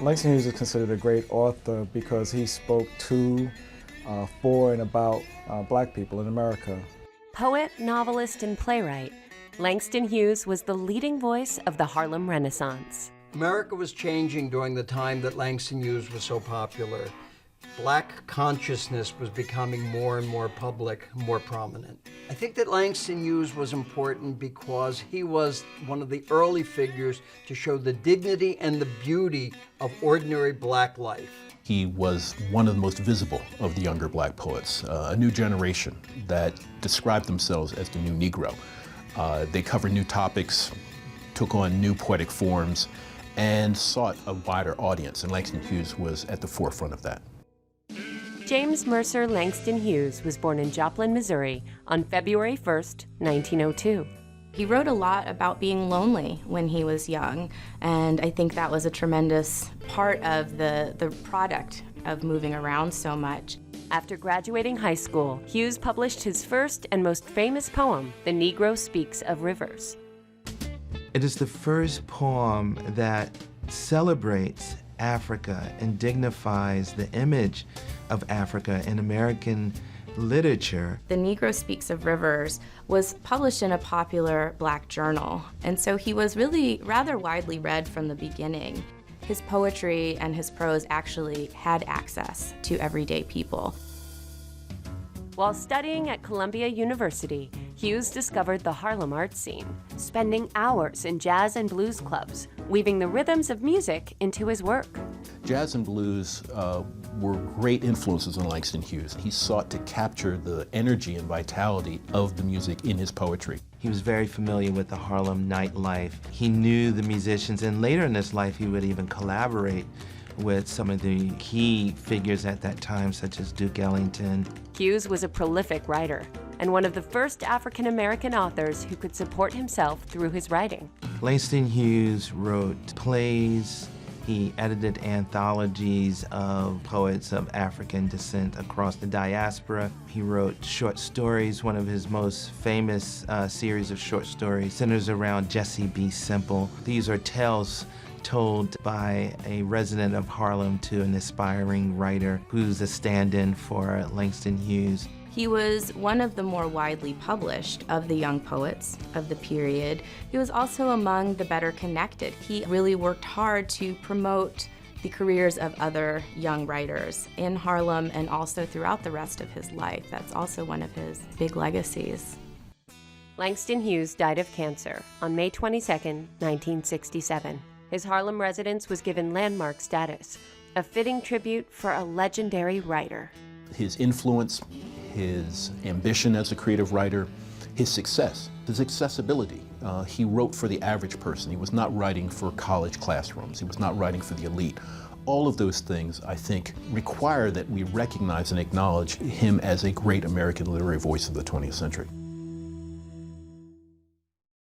Langston Hughes is considered a great author because he spoke to, for, and about Black people in America. Poet, novelist, and playwright, Langston Hughes was the leading voice of the Harlem Renaissance. America was changing during the time that Langston Hughes was so popular. Black consciousness was becoming more and more public, more prominent. I think that Langston Hughes was important because he was one of the early figures to show the dignity and the beauty of ordinary Black life. He was one of the most visible of the younger Black poets, a new generation that described themselves as the new Negro. They covered new topics, took on new poetic forms, and sought a wider audience, and Langston Hughes was at the forefront of that. James Mercer Langston Hughes was born in Joplin, Missouri on February 1st, 1902. He wrote a lot about being lonely when he was young, and I think that was a tremendous part of the product of moving around so much. After graduating high school, Hughes published his first and most famous poem, The Negro Speaks of Rivers. It is the first poem that celebrates Africa and dignifies the image of Africa in American literature. The Negro Speaks of Rivers was published in a popular Black journal, and so he was really rather widely read from the beginning. His poetry and his prose actually had access to everyday people. While studying at Columbia University, Hughes discovered the Harlem art scene, spending hours in jazz and blues clubs, weaving the rhythms of music into his work. Jazz and blues were great influences on Langston Hughes. He sought to capture the energy and vitality of the music in his poetry. He was very familiar with the Harlem nightlife. He knew the musicians, and later in his life he would even collaborate with some of the key figures at that time, such as Duke Ellington. Hughes was a prolific writer and one of the first African-American authors who could support himself through his writing. Langston Hughes wrote plays. He edited anthologies of poets of African descent across the diaspora. He wrote short stories. One of his most famous series of short stories centers around Jessie B. Simple. These are tales told by a resident of Harlem to an aspiring writer who's a stand-in for Langston Hughes. He was one of the more widely published of the young poets of the period. He was also among the better connected. He really worked hard to promote the careers of other young writers in Harlem and also throughout the rest of his life. That's also one of his big legacies. Langston Hughes died of cancer on May 22, 1967. His Harlem residence was given landmark status, a fitting tribute for a legendary writer. His influence, his ambition as a creative writer, his success, his accessibility. He wrote for the average person. He was not writing for college classrooms. He was not writing for the elite. All of those things, I think, require that we recognize and acknowledge him as a great American literary voice of the 20th century.